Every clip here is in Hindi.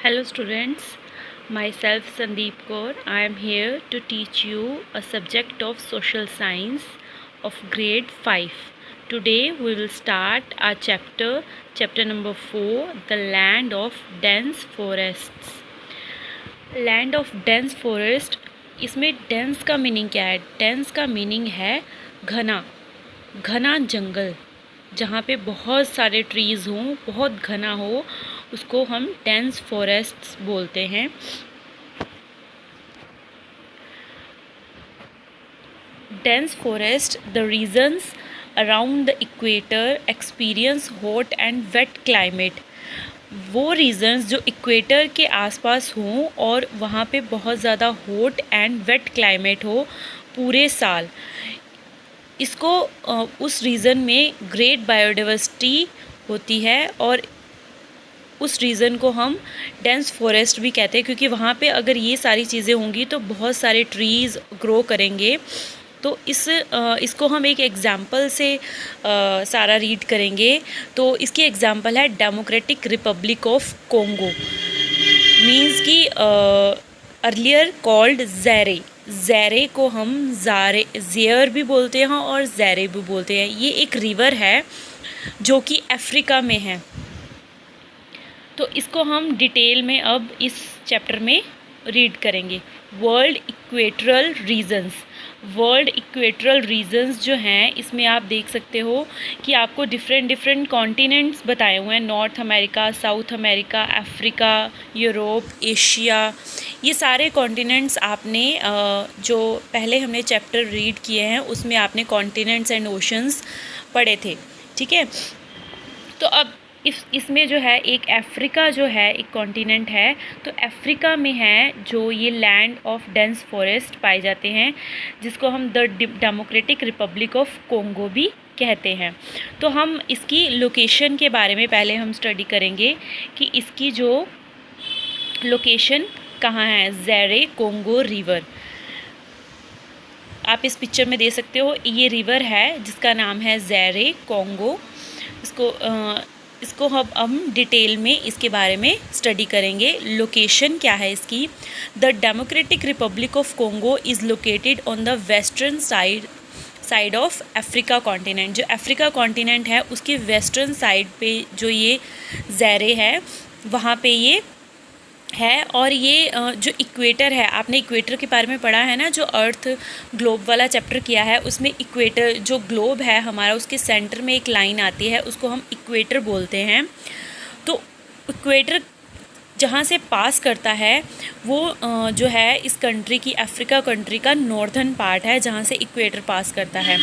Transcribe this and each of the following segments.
Hello students, myself Sandeep Kaur. I am here to teach you a subject of social science of grade 5. Today we will start our chapter number 4, the land of dense forests. Land of dense forest, इसमें डेंस का मीनिंग क्या है? डेंस का मीनिंग है घना, घना जंगल, जहाँ पे बहुत सारे ट्रीज़ हों, बहुत घना हो, उसको हम डेंस फॉरेस्ट्स बोलते हैं। Dense forest, the regions around the equator experience hot and wet climate. वो रीजन्स जो इक्वेटर के आसपास हों और वहाँ पे बहुत ज़्यादा हॉट एंड वेट क्लाइमेट हो पूरे साल, इसको उस रीजन में ग्रेट बायोडाइवर्सिटी होती है और उस रीजन को हम डेंस फॉरेस्ट भी कहते हैं, क्योंकि वहाँ पे अगर ये सारी चीज़ें होंगी तो बहुत सारे ट्रीज़ ग्रो करेंगे। तो इसको हम एक एग्ज़ाम्पल से सारा रीड करेंगे। तो इसकी एग्ज़ाम्पल है democratic Republic of Congo, means कि अर्लियर कॉल्ड ज़ैरे। ज़ैरे को हम ज़ेयर भी बोलते हैं और ज़ैरे भी बोलते हैं। ये एक रिवर है जो कि अफ्रीका में है। तो इसको हम डिटेल में अब इस चैप्टर में रीड करेंगे। World equatorial regions, world equatorial regions जो हैं, इसमें आप देख सकते हो कि आपको डिफरेंट कॉन्टिनेंट्स बताए हुए हैं। North America, south America, Africa, Europe, Asia, ये सारे कॉन्टिनेंट्स आपने जो पहले हमने चैप्टर रीड किए हैं उसमें आपने कॉन्टिनेंट्स एंड ओशंस पढ़े थे, ठीक है। तो अब इसमें जो है एक अफ्रीका जो है एक कॉन्टिनेंट है, तो अफ्रीका में है जो ये लैंड ऑफ डेंस फॉरेस्ट पाए जाते हैं, जिसको हम the democratic Republic of Congo भी कहते हैं। तो हम इसकी लोकेशन के बारे में पहले हम स्टडी करेंगे कि इसकी जो लोकेशन कहाँ है। ज़ैरे कोंगो रिवर, आप इस पिक्चर में देख सकते हो, ये रिवर है जिसका नाम है ज़ैरे कोंगो। इसको हम डिटेल में इसके बारे में स्टडी करेंगे। लोकेशन क्या है इसकी? The democratic Republic of Congo is located on the western side of Africa continent. जो अफ्रीका कॉन्टिनेंट है उसके वेस्टर्न साइड पे जो ये ज़ैरे है वहाँ पे ये है। और ये जो इक्वेटर है, आपने इक्वेटर के बारे में पढ़ा है ना, जो अर्थ ग्लोब वाला चैप्टर किया है, उसमें इक्वेटर जो ग्लोब है हमारा, उसके सेंटर में एक लाइन आती है, उसको हम इक्वेटर बोलते हैं। तो इक्वेटर जहाँ से पास करता है वो जो है इस कंट्री की, अफ्रीका कंट्री का नॉर्दर्न पार्ट है जहाँ से इक्वेटर पास करता है।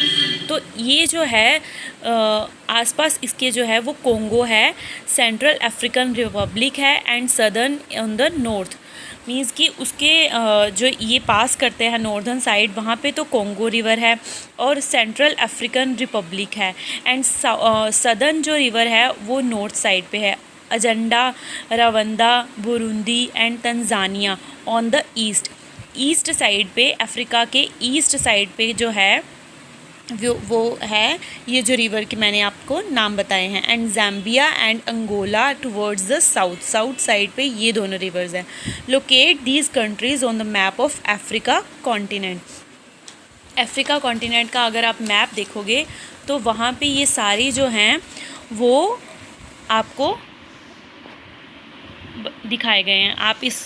तो ये जो है आसपास इसके जो है वो कोंगो है, सेंट्रल अफ्रीकन रिपब्लिक है and southern on the north. Means कि उसके जो ये पास करते हैं नॉर्दर्न साइड, वहाँ पे तो कोंगो रिवर है और सेंट्रल अफ्रीकन रिपब्लिक है, एंड सदर्न जो रिवर है वो नॉर्थ साइड पे है। Uganda, Rwanda, Burundi and Tanzania on the east side पे, अफ्रीका के ईस्ट साइड पे जो है वो है ये जो रिवर के मैंने आपको नाम बताए हैं। And Zambia and Angola towards the south side पे ये दोनों रिवर्स हैं। Locate these countries on the map of Africa continent. Africa continent का अगर आप मैप देखोगे तो वहाँ पे ये सारी जो हैं वो आपको दिखाए गए हैं। आप इस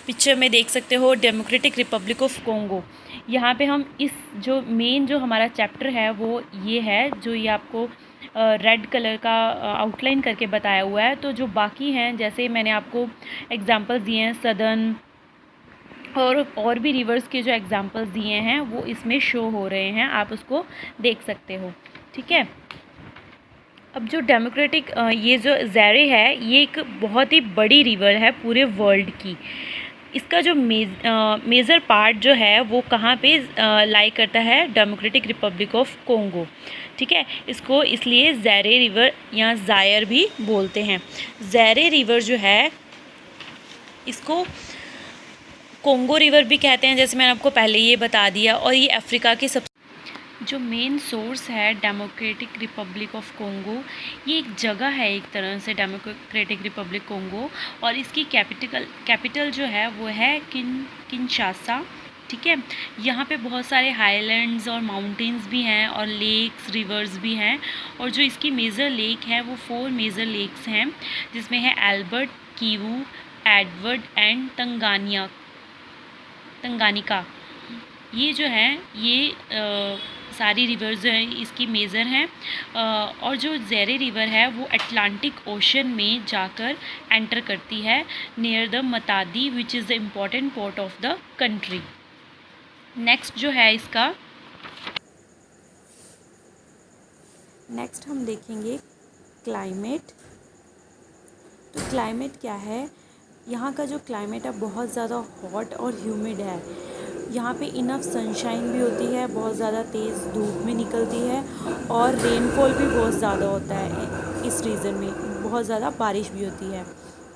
पिक्चर में देख सकते हो डेमोक्रेटिक रिपब्लिक ऑफ कोंगो। यहाँ पे हम इस जो मेन जो हमारा चैप्टर है वो ये है, जो ये आपको रेड कलर का आउटलाइन करके बताया हुआ है। तो जो बाकी हैं, जैसे मैंने आपको एग्जांपल्स दिए हैं सदर्न और भी रिवर्स के जो एग्जांपल्स दिए हैं वो इसमें शो हो रहे हैं, आप उसको देख सकते हो, ठीक है। अब जो डेमोक्रेटिक ये जो ज़ैरे है ये एक बहुत ही बड़ी रिवर है पूरे वर्ल्ड की। इसका जो मेजर पार्ट जो है वो कहाँ पे लाई करता है? डेमोक्रेटिक रिपब्लिक ऑफ कोंगो, ठीक है। इसको इसलिए ज़ैरे रिवर या ज़ायर भी बोलते हैं। ज़ैरे रिवर जो है इसको कोंगो रिवर भी कहते हैं, जैसे मैंने आपको पहले ये बता दिया। और ये अफ्रीका की जो मेन सोर्स है डेमोक्रेटिक रिपब्लिक ऑफ कॉन्गो, ये एक जगह है एक तरह से डेमोक्रेटिक रिपब्लिक कॉन्गो, और इसकी कैपिटल जो है वो है किनशासा। ठीक है, यहाँ पे बहुत सारे हाईलैंड्स और माउंटेन्स भी हैं और लेक्स रिवर्स भी हैं, और जो इसकी मेजर लेक है वो 4 मेजर लेक्स हैं, जिसमें है Albert, Kivu, Edward and Tanganyika. ये जो है ये सारी रिवर्स जो हैं इसकी मेजर हैं, और जो ज़ेरे रिवर है वो अटलांटिक ओशन में जाकर एंटर करती है near the Matadi, which is the important port of the country. Next जो है इसका, नेक्स्ट हम देखेंगे क्लाइमेट। तो क्लाइमेट क्या है, यहाँ का जो क्लाइमेट है बहुत ज़्यादा हॉट और ह्यूमिड है। यहाँ पे इनफ सनशाइन भी होती है, बहुत ज़्यादा तेज़ धूप में निकलती है, और रेनफॉल भी बहुत ज़्यादा होता है। इस रीजन में बहुत ज़्यादा बारिश भी होती है।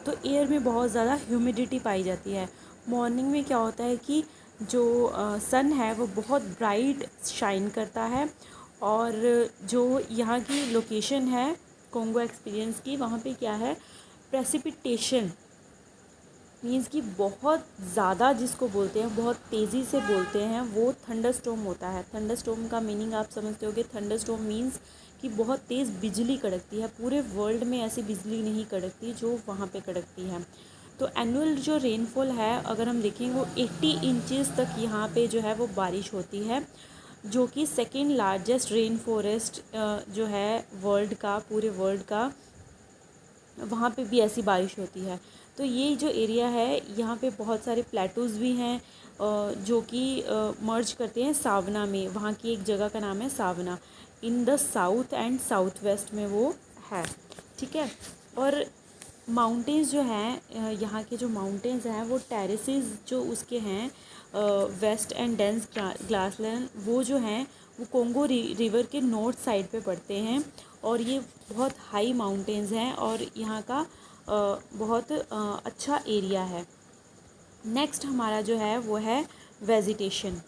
तो एयर में बहुत ज़्यादा ह्यूमिडिटी पाई जाती है। मॉर्निंग में क्या होता है कि जो सन है वो बहुत ब्राइट शाइन करता है, और जो यहाँ की लोकेशन है कॉन्गो एक्सपीरियंस की, वहाँ पे क्या है, प्रेसिपिटेशन मीन्स कि बहुत ज़्यादा जिसको बोलते हैं, बहुत तेज़ी से बोलते हैं, वो थंडरस्टॉर्म होता है। थंडरस्टॉर्म का मीनिंग आप समझते होगे। थंडरस्टॉर्म मीन्स कि बहुत तेज़ बिजली कड़कती है। पूरे वर्ल्ड में ऐसी बिजली नहीं कड़कती जो वहाँ पे कड़कती है। तो एनुअल जो रेनफॉल है अगर हम देखें वो 80 इंचज़ तक यहाँ पे जो है वो बारिश होती है, जो कि सेकेंड लार्जेस्ट रेन फॉरेस्ट जो है वर्ल्ड का, पूरे वर्ल्ड का, वहाँ पे भी ऐसी बारिश होती है। तो ये जो एरिया है यहाँ पे बहुत सारे प्लेटूज़ भी हैं जो कि मर्ज करते हैं सावना में। वहाँ की एक जगह का नाम है सावना, in the south and south west में वो है। ठीक है, और माउंटेन्स जो हैं यहाँ के जो माउंटेन्स हैं वो टेरेसेस जो उसके हैं वेस्ट एंड डेंस ग्रासलैंड, वो जो हैं वो कॉन्गो रिवर के नॉर्थ साइड पे पड़ते हैं, और ये बहुत हाई माउंटेन्स हैं, और यहाँ का बहुत अच्छा एरिया है। नेक्स्ट हमारा जो है वो है वेजिटेशन।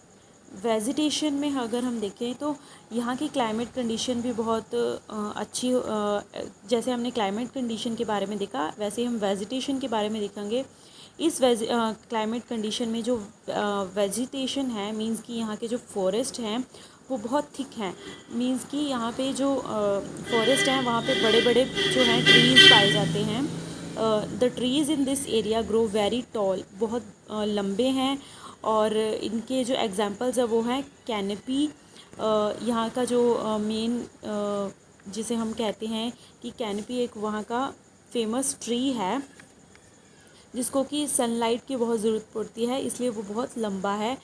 वेजिटेशन में अगर हम देखें तो यहाँ की क्लाइमेट कंडीशन भी बहुत अच्छी, जैसे हमने क्लाइमेट कंडीशन के बारे में देखा वैसे हम वेजिटेशन के बारे में देखेंगे। इस क्लाइमेट कंडीशन में जो वेजिटेशन है मींस कि यहाँ के जो फॉरेस्ट हैं वो बहुत थिक हैं। मींस कि यहाँ पे जो फॉरेस्ट हैं वहाँ पे बड़े बड़े जो हैं ट्रीज़ पाए जाते हैं। The trees in this area grow very tall, बहुत लंबे हैं, और इनके जो एग्जांपल्स है वो हैं कैनपी। यहाँ का जो मेन जिसे हम कहते हैं कि कैनपी एक वहाँ का फेमस ट्री है जिसको कि सनलाइट की बहुत ज़रूरत पड़ती है, इसलिए वो बहुत लंबा है।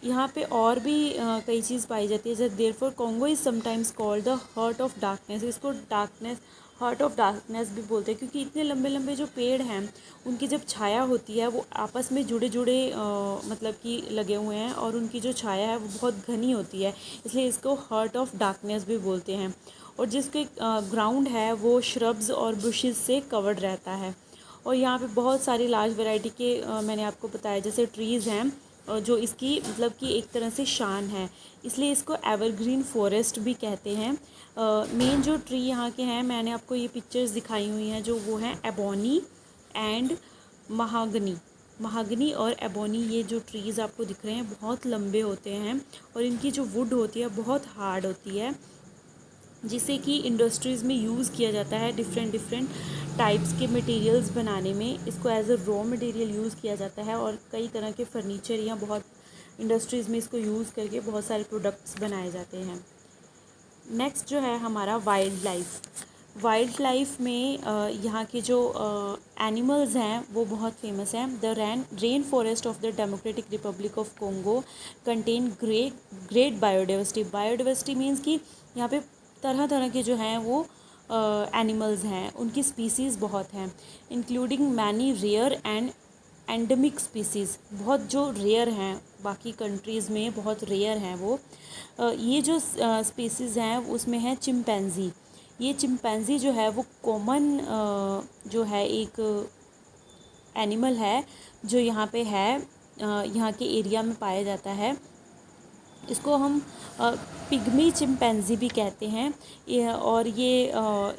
यहाँ पे और भी कई चीज़ पाई जाती है, जैसे therefore Congo is sometimes called the heart of darkness. इसको हार्ट ऑफ डार्कनेस भी बोलते हैं, क्योंकि इतने लंबे लंबे जो पेड़ हैं उनकी जब छाया होती है वो आपस में जुड़े जुड़े मतलब कि लगे हुए हैं, और उनकी जो छाया है वो बहुत घनी होती है, इसलिए इसको हार्ट ऑफ डार्कनेस भी बोलते हैं। और जिसके ग्राउंड है वो श्रब्स और बुशेस से कवर्ड रहता है। और यहाँ पे बहुत सारी लार्ज वैरायटी के मैंने आपको बताया जैसे ट्रीज़ हैं जो इसकी मतलब कि एक तरह से शान है, इसलिए इसको एवरग्रीन फॉरेस्ट भी कहते हैं। मेन जो ट्री यहाँ के हैं मैंने आपको ये पिक्चर्स दिखाई हुई हैं, जो वो हैं एबोनी एंड महागनी और एबोनी। ये जो ट्रीज़ आपको दिख रहे हैं बहुत लंबे होते हैं, और इनकी जो वुड होती है बहुत हार्ड होती है, जिसे कि इंडस्ट्रीज़ में यूज़ किया जाता है डिफरेंट टाइप्स के मटेरियल्स बनाने में। इसको as a raw material use किया जाता है, और कई तरह के फर्नीचर या बहुत इंडस्ट्रीज़ में इसको यूज़ करके बहुत सारे प्रोडक्ट्स बनाए जाते हैं। नेक्स्ट जो है हमारा वाइल्ड लाइफ में यहाँ के जो एनिमल्स हैं वो बहुत फेमस हैं। The rain forest of the democratic Republic of Congo contain great biodiversity means कि यहाँ पे तरह तरह के जो हैं वो एनिमल्स हैं, उनकी स्पीसीज़ बहुत हैं, including many rare and endemic species. बहुत जो रेयर हैं, बाकी कंट्रीज़ में बहुत रेयर हैं वो। ये जो स्पीसीज़ हैं उसमें है चिंपैंजी। ये चिंपैंजी जो है वो कॉमन जो है एक एनिमल है जो यहाँ पे है, यहाँ के एरिया में पाया जाता है। इसको हम पिग्मी चिंपैंजी भी कहते हैं। और ये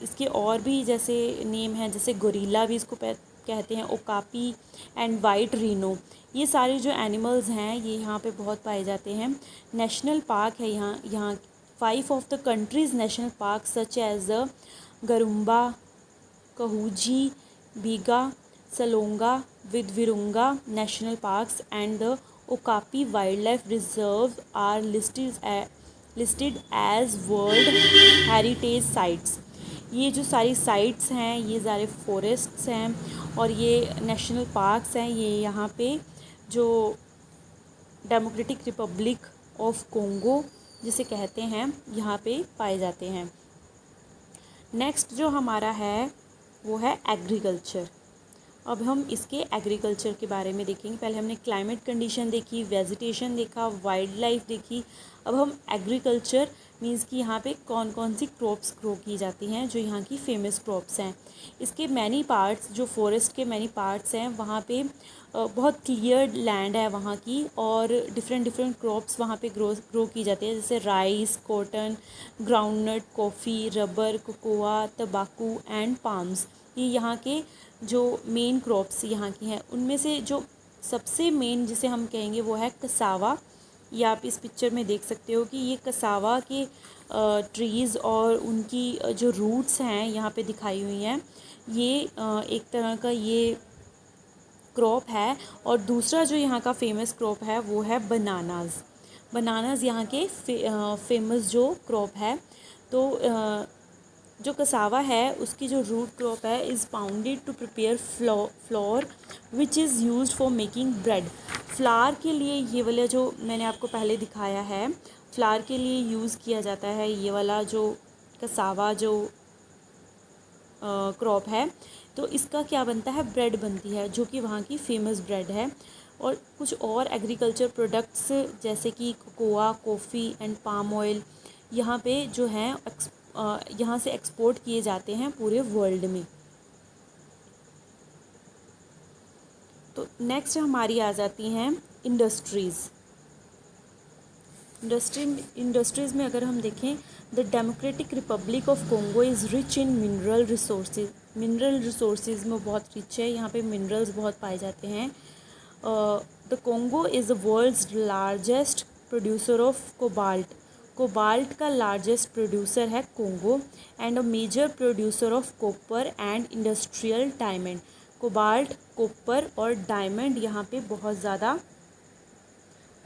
इसके और भी जैसे नेम हैं, जैसे गोरिल्ला भी इसको कहते हैं, ओकापी एंड वाइट रीनो। ये सारे जो एनिमल्स हैं ये यहाँ पे बहुत पाए जाते हैं। नेशनल पार्क है यहाँ 5 of the countries national park such as Garamba, Kahuzi, Biega, Salonga with Virunga national parks and the Okapi wildlife reserve are listed as world heritage sites. ये जो सारी साइट्स हैं ये सारे फॉरेस्ट्स हैं और ये नेशनल पार्क्स हैं, ये यहाँ पे जो डेमोक्रेटिक रिपब्लिक ऑफ कोंगो जिसे कहते हैं यहाँ पे पाए जाते हैं। नेक्स्ट जो हमारा है वो है एग्रीकल्चर। अब हम इसके एग्रीकल्चर के बारे में देखेंगे। पहले हमने क्लाइमेट कंडीशन देखी, वेजिटेशन देखा, वाइल्ड लाइफ देखी। अब हम एग्रीकल्चर मीन्स कि यहाँ पे कौन कौन सी क्रॉप्स ग्रो की जाती हैं जो यहाँ की फेमस क्रॉप्स हैं। इसके मैनी पार्ट्स, जो फॉरेस्ट के मैनी पार्ट्स हैं वहाँ पे बहुत क्लियर लैंड है वहाँ की, और डिफरेंट क्रॉप्स वहाँ पे ग्रो की जाती है, जैसे rice, cotton, groundnut, coffee, rubber, cocoa, तंबाकू एंड पाम्स। ये यहाँ के जो मेन क्रॉप्स यहाँ की हैं। उनमें से जो सबसे मेन जिसे हम कहेंगे वो है कसावा। ये आप इस पिक्चर में देख सकते हो कि ये कसावा के ट्रीज़ और उनकी जो रूट्स हैं यहाँ पे दिखाई हुई हैं। ये एक तरह का ये क्रॉप है। और दूसरा जो यहाँ का फेमस क्रॉप है वो है बनानाज़ यहाँ के फेमस जो क्रॉप है। तो जो कसावा है उसकी जो रूट क्रॉप है is pounded to prepare flour which is used for making bread. Flour के लिए ये वाला जो मैंने आपको पहले दिखाया है, फ्लावर के लिए यूज़ किया जाता है ये वाला जो कसावा जो क्रॉप है। तो इसका क्या बनता है, ब्रेड बनती है जो कि वहाँ की फेमस ब्रेड है। और कुछ और एग्रीकल्चर प्रोडक्ट्स जैसे कि cocoa, coffee and palm oil यहाँ पे जो हैं यहाँ से एक्सपोर्ट किए जाते हैं पूरे वर्ल्ड में। तो नेक्स्ट हमारी आ जाती हैं इंडस्ट्रीज़ में अगर हम देखें, the democratic Republic of Congo is rich in mineral resources में बहुत रिच है, यहाँ पे मिनरल्स बहुत पाए जाते हैं। The Congo is the world's largest producer of cobalt का लार्जेस्ट प्रोड्यूसर है Congo and a major producer of copper and industrial diamond. Cobalt, copper और डायमंड यहाँ पे बहुत ज़्यादा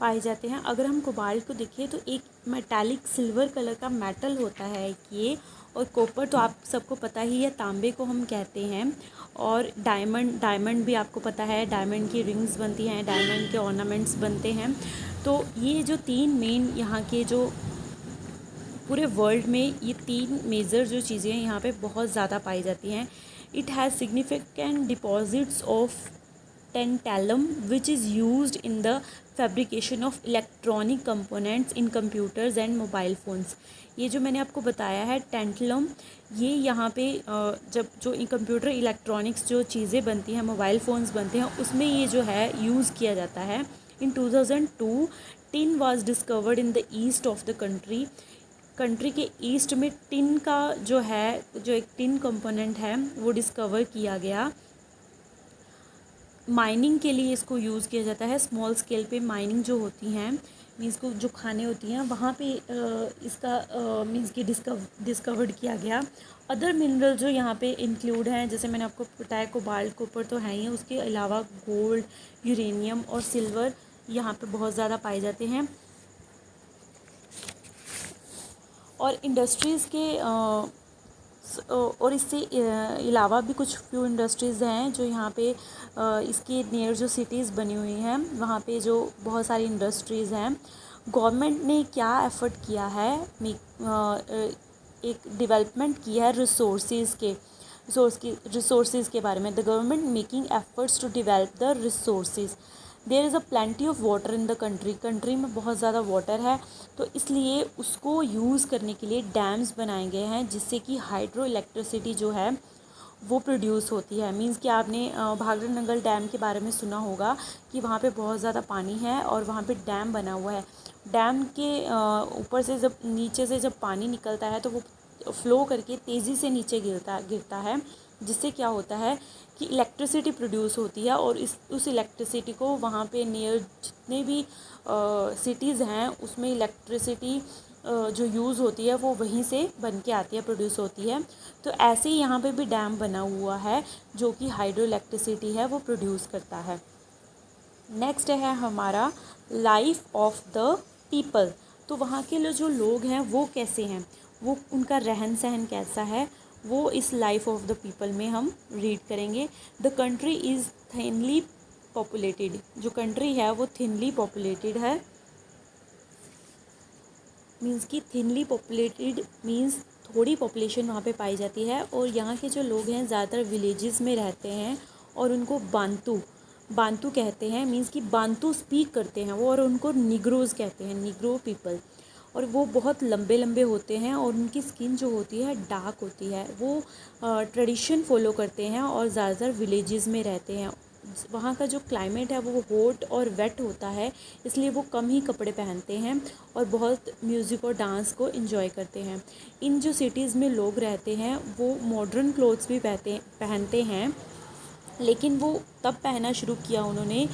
पाए जाते हैं। अगर हम कोबाल्ट को देखें तो एक मेटालिक सिल्वर कलर का मेटल होता है ये, और कॉपर तो आप सबको पता ही है, तांबे को हम कहते हैं। और डायमंड भी आपको पता है, डायमंड की रिंग्स बनती हैं, डायमंड के ऑर्नामेंट्स बनते हैं। तो ये जो तीन मेन यहाँ के जो पूरे वर्ल्ड में ये तीन मेजर जो चीज़ें यहाँ पे बहुत ज़्यादा पाई जाती हैं। It has significant deposits of tantalum which is used in the fabrication of electronic components in computers and mobile phones. ये जो मैंने आपको बताया है टेंटलम, ये यहाँ पे जब जो कंप्यूटर इलेक्ट्रॉनिक्स जो चीज़ें बनती हैं, मोबाइल फ़ोन्स बनते हैं, उसमें ये जो है यूज़ किया जाता है। इन 2002 tin was discovered in the east of the country के ईस्ट में टिन का जो है, जो एक टिन कंपोनेंट है वो डिस्कवर किया गया। माइनिंग के लिए इसको यूज़ किया जाता है। स्मॉल स्केल पे माइनिंग जो होती हैं, मीन्स को जो खाने होती हैं वहाँ पे इसका मीन्स की डिस्कवर्ड किया गया। अदर मिनरल जो यहाँ पे इंक्लूड हैं, जैसे मैंने आपको बताया कोबाल्ट, कॉपर तो है ही, उसके अलावा गोल्ड, यूरेनियम और सिल्वर यहाँ पे बहुत ज़्यादा पाए जाते हैं। और इंडस्ट्रीज़ के और इससे अलावा भी कुछ फ्यू इंडस्ट्रीज़ हैं जो यहाँ पे इसके नियर जो सिटीज़ बनी हुई हैं वहाँ पे जो बहुत सारी इंडस्ट्रीज़ हैं। गवर्नमेंट ने क्या एफ़र्ट किया है, एक डेवलपमेंट किया है रिसोर्सेज के बारे में। The government making efforts to develop the resources. There is a plenty of water in the country में बहुत ज़्यादा वाटर है, तो इसलिए उसको यूज़ करने के लिए डैम्स बनाए गए हैं जिससे कि हाइड्रो इलेक्ट्रिसिटी जो है वो प्रोड्यूस होती है। मींस कि आपने भाखड़ा नंगल डैम के बारे में सुना होगा कि वहाँ पे बहुत ज़्यादा पानी है और वहाँ पे डैम बना हुआ है। डैम के ऊपर से जब नीचे से जब पानी निकलता है तो वो फ्लो करके तेज़ी से नीचे गिरता है, जिससे क्या होता है कि इलेक्ट्रिसिटी प्रोड्यूस होती है और उस इलेक्ट्रिसिटी को वहाँ पे नियर जितने भी सिटीज़ हैं उसमें इलेक्ट्रिसिटी जो यूज़ होती है वो वहीं से बन के आती है, प्रोड्यूस होती है। तो ऐसे ही यहाँ पे भी डैम बना हुआ है जो कि हाइड्रो इलेक्ट्रिसिटी है वो प्रोड्यूस करता है। नेक्स्ट है हमारा लाइफ ऑफ द पीपल। तो वहाँ के जो लोग हैं वो कैसे हैं, वो उनका रहन सहन कैसा है, वो इस लाइफ ऑफ द पीपल में हम रीड करेंगे। The country is thinly populated. जो कंट्री है वो थिनली पॉपुलेटेड है। मीन्स कि थिनली पॉपुलेटेड मीन्स थोड़ी पॉपुलेशन वहाँ पे पाई जाती है और यहाँ के जो लोग हैं ज़्यादातर विलेजेस में रहते हैं और उनको बांतू बांतू कहते हैं। मीन्स कि बांतू स्पीक करते हैं वो, और उनको निग्रोज़ कहते हैं, निग्रो पीपल। और वो बहुत लंबे लंबे होते हैं और उनकी स्किन जो होती है डार्क होती है। वो ट्रेडिशन फॉलो करते हैं और ज़्यादातर विलेजेस में रहते हैं। वहाँ का जो क्लाइमेट है वो हॉट और वेट होता है, इसलिए वो कम ही कपड़े पहनते हैं और बहुत म्यूज़िक और डांस को एंजॉय करते हैं। इन जो सिटीज़ में लोग रहते हैं वो मॉडर्न क्लोथ्स भी पहनते हैं, लेकिन वो तब पहनना शुरू किया उन्होंने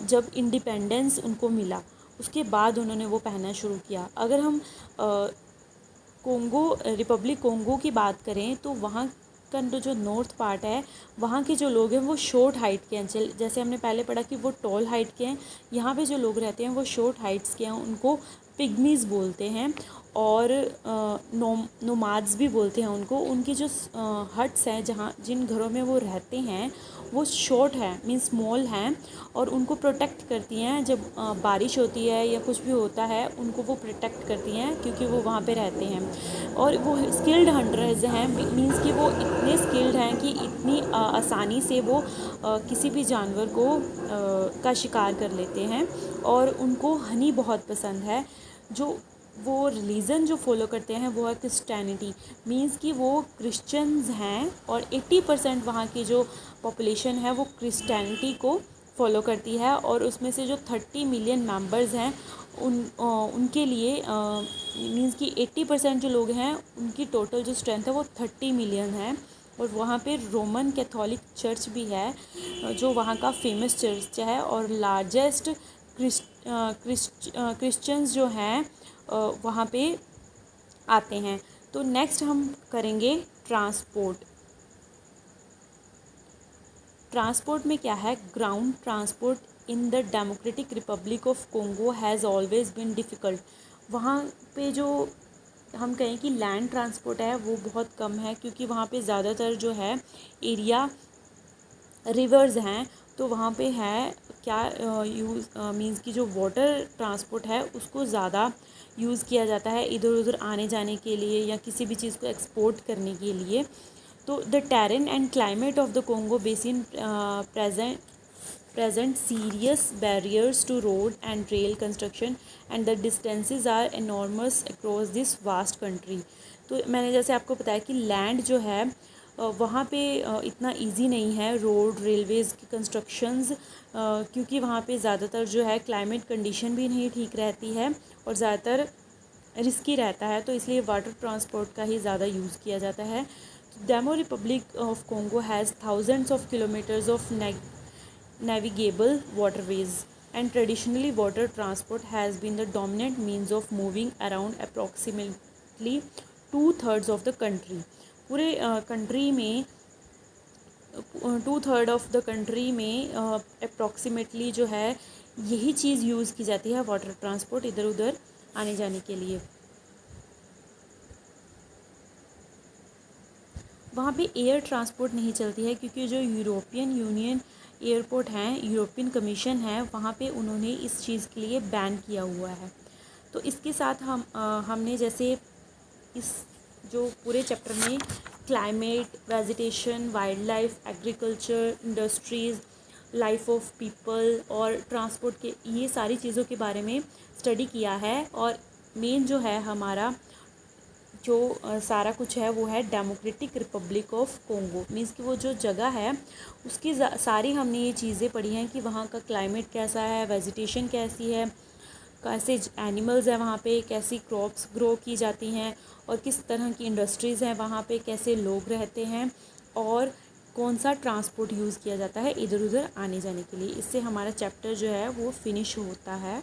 जब इंडिपेंडेंस उनको मिला, उसके बाद उन्होंने वो पहनना शुरू किया। अगर हम रिपब्लिक कोंगो की बात करें तो वहाँ का जो नॉर्थ पार्ट है वहाँ के जो लोग हैं वो शॉर्ट हाइट के हैं। जैसे हमने पहले पढ़ा कि वो टॉल हाइट के हैं, यहाँ पे जो लोग रहते हैं वो शॉर्ट हाइट्स के हैं, उनको पिग्मीज़ बोलते हैं और नोमाड्स भी बोलते हैं उनको। उनकी जो हट्स हैं जहाँ जिन घरों में वो रहते हैं वो शॉर्ट है मीन्स स्मॉल हैं और उनको प्रोटेक्ट करती हैं। जब बारिश होती है या कुछ भी होता है उनको वो प्रोटेक्ट करती हैं क्योंकि वो वहाँ पे रहते हैं। और वो स्किल्ड हंटर्स हैं, मीन्स कि वो इतने स्किल्ड हैं कि इतनी आसानी से वो किसी भी जानवर को का शिकार कर लेते हैं। और उनको हनी बहुत पसंद है। जो वो रिलीज़न जो फॉलो करते हैं वो है क्रिश्चियनिटी। मीन्स कि वो क्रिश्चियंस हैं और 80% वहाँ की जो पॉपुलेशन है वो क्रिश्चियनिटी को फॉलो करती है। और उसमें से जो 30 मिलियन मेंबर्स हैं उनके लिए मीन्स कि 80% जो लोग हैं उनकी टोटल जो स्ट्रेंथ है वो 30 मिलियन है। और वहाँ पे रोमन कैथोलिक चर्च भी है जो वहाँ का फेमस चर्च है और लार्जेस्ट क्रिश्चियंस जो हैं वहाँ पे आते हैं। तो नेक्स्ट हम करेंगे ट्रांसपोर्ट। ट्रांसपोर्ट में क्या है, ground transport in the democratic Republic of Congo has always been difficult. वहाँ पे जो हम कहें कि लैंड ट्रांसपोर्ट है वो बहुत कम है क्योंकि वहाँ पे ज़्यादातर जो है एरिया रिवर्स हैं। तो वहाँ पे है क्या यूज़ मीन्स कि जो वाटर ट्रांसपोर्ट है उसको ज़्यादा यूज़ किया जाता है इधर उधर आने जाने के लिए या किसी भी चीज़ को एक्सपोर्ट करने के लिए। तो the terrain and climate of the Congo basin present serious barriers to road and rail construction and the distances are enormous across this vast country। तो मैंने जैसे आपको बताया कि लैंड जो है वहाँ पे इतना इजी नहीं है रोड रेलवेज़ की कंस्ट्रक्शंस, क्योंकि वहाँ पे ज़्यादातर जो है क्लाइमेट कंडीशन भी नहीं ठीक रहती है और ज़्यादातर रिस्की रहता है, तो इसलिए वाटर ट्रांसपोर्ट का ही ज़्यादा यूज़ किया जाता है। Demo Republic of Congo has thousands of kilometres of navigable waterways and traditionally water transport has been the dominant means of moving around approximately 2/3 of the country। पूरे कंट्री में 2/3 ऑफ द कंट्री में अप्रॉक्सीमेटली जो है यही चीज़ यूज़ की जाती है वाटर ट्रांसपोर्ट इधर उधर आने जाने के लिए। वहाँ पे एयर ट्रांसपोर्ट नहीं चलती है क्योंकि जो यूरोपियन यूनियन एयरपोर्ट हैं, यूरोपियन कमीशन है, वहाँ पे उन्होंने इस चीज़ के लिए बैन किया हुआ है। तो इसके साथ हमने जैसे इस जो पूरे चैप्टर में climate, vegetation, wild life, agriculture, industries, life of people और ट्रांसपोर्ट के ये सारी चीज़ों के बारे में स्टडी किया है। और मेन जो है हमारा जो सारा कुछ है वो है democratic Republic of Congo. Means कि वो जो जगह है उसकी सारी हमने ये चीज़ें पढ़ी हैं कि वहाँ का क्लाइमेट कैसा है, वेजिटेशन कैसी है, कैसे एनिमल्स हैं वहाँ पे, कैसी क्रॉप्स ग्रो की जाती हैं और किस तरह की इंडस्ट्रीज़ हैं वहाँ पे, कैसे लोग रहते हैं और कौन सा ट्रांसपोर्ट यूज़ किया जाता है इधर उधर आने जाने के लिए। इससे हमारा चैप्टर जो है वो फिनिश होता है।